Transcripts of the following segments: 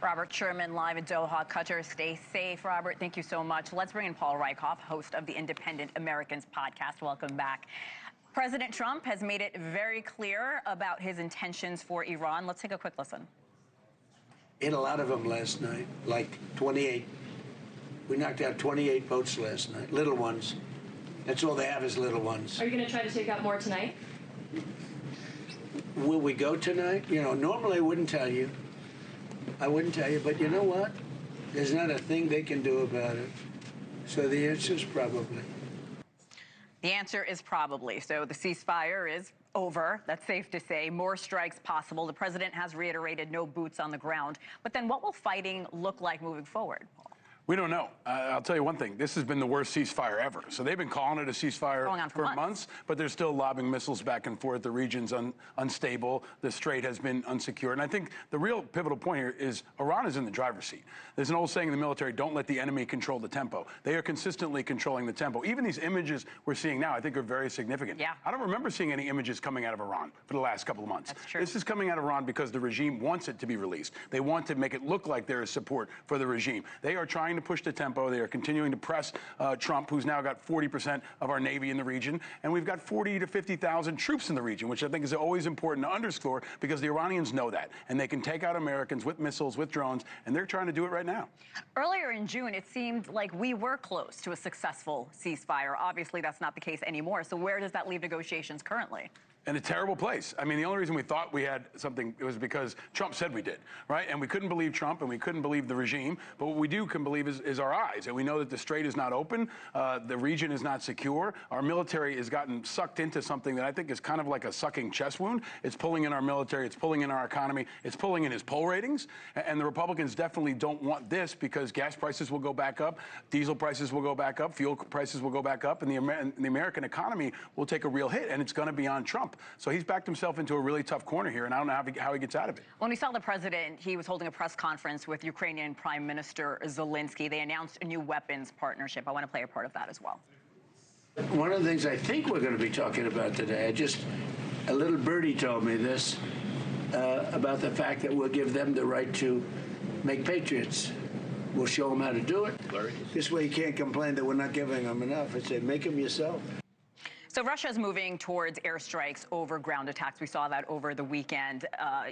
Robert Sherman live in Doha, Qatar. Stay safe, Robert. Thank you so much. Let's bring in Paul Rieckhoff, host of the Independent Americans podcast. Welcome back. President Trump has made it very clear about his intentions for Iran. Let's take a quick listen. Hit a lot of them last night, like 28. We knocked out 28 boats last night, little ones. That's all they have is little ones. Are you going to try to take out more tonight? Will we go tonight? You know, normally I wouldn't tell you. I wouldn't tell you, but you know what? There's not a thing they can do about it. So the answer is probably. The answer is probably. So the ceasefire is over. That's safe to say. More strikes possible. The president has reiterated no boots on the ground. But then what will fighting look like moving forward? We don't know. I'll tell you one thing. This has been the worst ceasefire ever. So they've been calling it a ceasefire for months, but they're still lobbing missiles back and forth. The region's unstable. The strait has been unsecured. And I think the real pivotal point here is Iran is in the driver's seat. There's an old saying in the military, don't let the enemy control the tempo. They are consistently controlling the tempo. Even these images we're seeing now, I think, are very significant. Yeah. I don't remember seeing any images coming out of Iran for the last couple of months. That's true. This is coming out of Iran because the regime wants it to be released. They want to make it look like there is support for the regime. They are trying to push the tempo. They are continuing to press Trump, who's now got 40% of our Navy in the region. And we've got 40 to 50,000 troops in the region, which I think is always important to underscore because the Iranians know that. And they can take out Americans with missiles, with drones, and they're trying to do it right now. Earlier in June, it seemed like we were close to a successful ceasefire. Obviously, that's not the case anymore. So where does that leave negotiations currently? In a terrible place. I mean, the only reason we thought we had something, it was because Trump said we did, right? And we couldn't believe Trump and we couldn't believe the regime. But what we can believe is our eyes. And we know that the strait is not open. The region is not secure. Our military has gotten sucked into something that I think is kind of like a sucking chest wound. It's pulling in our military. It's pulling in our economy. It's pulling in his poll ratings. And the Republicans definitely don't want this because gas prices will go back up. Diesel prices will go back up. Fuel prices will go back up. And the American economy will take a real hit. And it's going to be on Trump. So he's backed himself into a really tough corner here, and I don't know how he gets out of it. When we saw the president, he was holding a press conference with Ukrainian Prime Minister Zelensky. They announced a new weapons partnership. I want to play a part of that as well. One of the things I think we're going to be talking about today, a little birdie told me this, about the fact that we'll give them the right to make patriots. We'll show them how to do it. This way you can't complain that we're not giving them enough. I say, make them yourself. So Russia is moving towards airstrikes over ground attacks. We saw that over the weekend.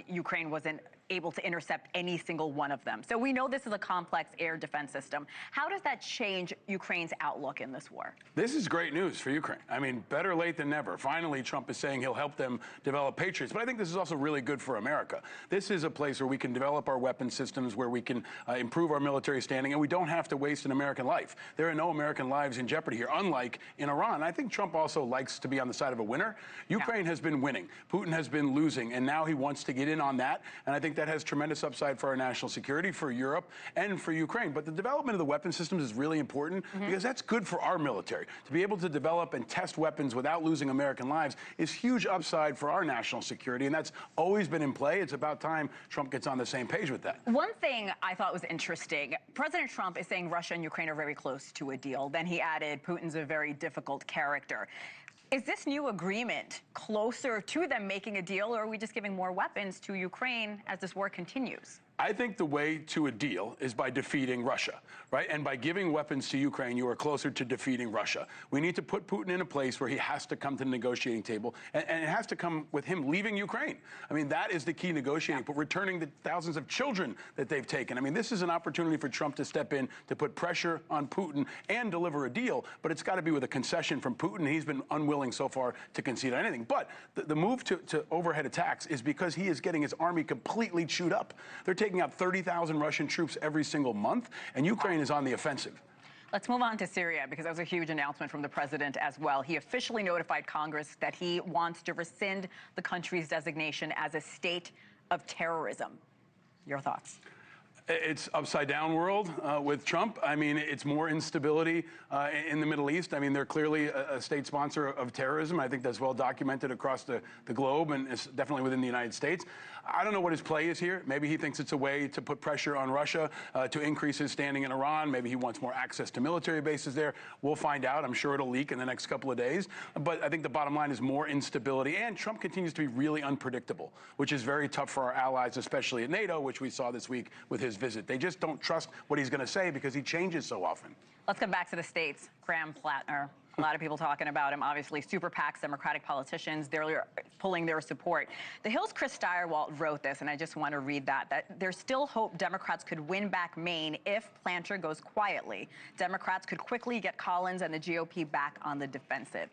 Ukraine wasn't able to intercept any single one of them. So we know this is a complex air defense system. How does that change Ukraine's outlook in this war? This is great news for Ukraine. I mean, better late than never. Finally, Trump is saying he'll help them develop patriots. But I think this is also really good for America. This is a place where we can develop our weapon systems, where we can improve our military standing, and we don't have to waste an American life. There are no American lives in jeopardy here, unlike in Iran. I think Trump also likes to be on the side of a winner. Ukraine has been winning. Putin has been losing, and now he wants to get in on that. And I think that has tremendous upside for our national security, for Europe, and for Ukraine. But the development of the weapon systems is really important because that's good for our military. To be able to develop and test weapons without losing American lives is huge upside for our national security, and that's always been in play. It's about time Trump gets on the same page with that. One thing I thought was interesting, President Trump is saying Russia and Ukraine are very close to a deal. Then he added Putin's a very difficult character. Is this new agreement closer to them making a deal, or are we just giving more weapons to Ukraine as this war continues? I think the way to a deal is by defeating Russia, right? And by giving weapons to Ukraine, you are closer to defeating Russia. We need to put Putin in a place where he has to come to the negotiating table, and it has to come with him leaving Ukraine. I mean, that is the key negotiating, but returning the thousands of children that they've taken. I mean, this is an opportunity for Trump to step in, to put pressure on Putin and deliver a deal, but it's got to be with a concession from Putin. He's been unwilling so far to concede on anything. But the move to overhead attacks is because he is getting his army completely chewed up. They're taking out 30,000 Russian troops every single month, and Ukraine is on the offensive. Let's move on to Syria, because that was a huge announcement from the president as well. He officially notified Congress that he wants to rescind the country's designation as a state of terrorism. Your thoughts? It's upside down world with Trump. I mean, it's more instability in the Middle East. I mean, they're clearly a state sponsor of terrorism. I think that's well documented across the globe, and it's definitely within the United States. I don't know what his play is here. Maybe he thinks it's a way to put pressure on Russia to increase his standing in Iran. Maybe he wants more access to military bases there. We'll find out. I'm sure it'll leak in the next couple of days. But I think the bottom line is more instability. And Trump continues to be really unpredictable, which is very tough for our allies, especially at NATO, which we saw this week with his visit. They just don't trust what he's going to say because he changes so often. Let's come back to the States. Graham Plattner. A lot of people talking about him. Obviously, super PACs, Democratic politicians, they're pulling their support. The Hill's Chris Steyerwalt wrote this, and I just want to read that there's still hope Democrats could win back Maine if Plattner goes quietly. Democrats could quickly get Collins and the GOP back on the defensive.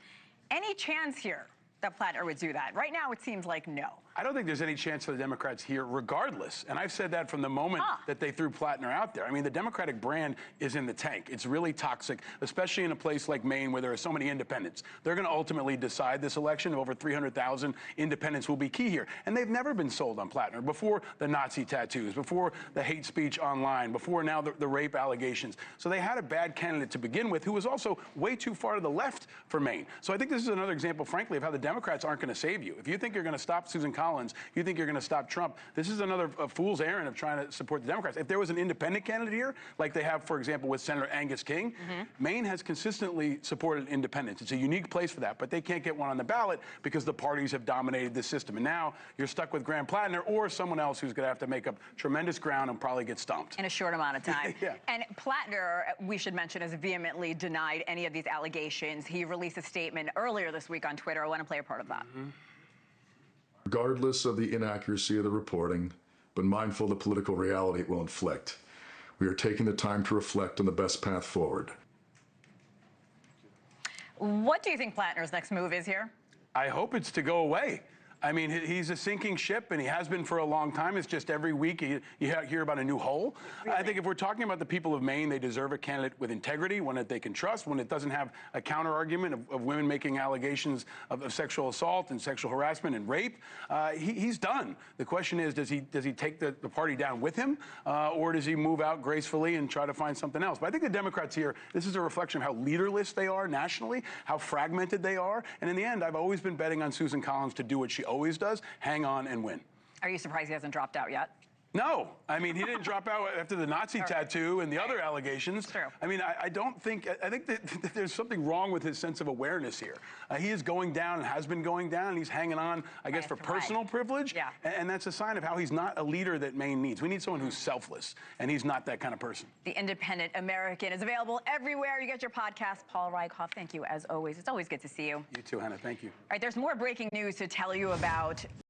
Any chance here that Plattner would do that? Right now, it seems like no. I don't think there's any chance for the Democrats here, regardless. And I've said that from the moment that they threw Plattner out there. I mean, the Democratic brand is in the tank. It's really toxic, especially in a place like Maine where there are so many independents. They're going to ultimately decide this election. Over 300,000 independents will be key here. And they've never been sold on Plattner. Before the Nazi tattoos, before the hate speech online, before now the rape allegations. So they had a bad candidate to begin with who was also way too far to the left for Maine. So I think this is another example, frankly, of how the Democrats aren't going to save you. If you think you're going to stop Susan Collins, you think you're going to stop Trump, this is another fool's errand of trying to support the Democrats. If there was an independent candidate here, like they have, for example, with Senator Angus King, Maine has consistently supported independents. It's a unique place for that, but they can't get one on the ballot because the parties have dominated the system. And now you're stuck with Graham Plattner or someone else who's going to have to make up tremendous ground and probably get stumped. In a short amount of time. Yeah. And Plattner, we should mention, has vehemently denied any of these allegations. He released a statement earlier this week on Twitter. I want to play a part of that. Regardless of the inaccuracy of the reporting, but mindful of the political reality it will inflict, we are taking the time to reflect on the best path forward. What do you think Plattner's next move is here? I hope it's to go away. I mean, he's a sinking ship, and he has been for a long time. It's just every week you hear about a new hole. Really? I think if we're talking about the people of Maine, they deserve a candidate with integrity, one that they can trust, one that doesn't have a counter-argument of women making allegations of sexual assault and sexual harassment and rape. He's done. The question is, does he take the party down with him, or does he move out gracefully and try to find something else? But I think the Democrats here, this is a reflection of how leaderless they are nationally, how fragmented they are. And in the end, I've always been betting on Susan Collins to do what she always does, hang on and win. Are you surprised he hasn't dropped out yet? No. I mean, he didn't drop out after the Nazi tattoo and the other allegations. True. I mean, I think that there's something wrong with his sense of awareness here. He is going down and has been going down, and he's hanging on, I guess, for personal privilege. Yeah. And that's a sign of how he's not a leader that Maine needs. We need someone who's selfless, and he's not that kind of person. The Independent American is available everywhere you get your podcast. Paul Rieckhoff, thank you as always. It's always good to see you. You too, Hannah. Thank you. All right, there's more breaking news to tell you about.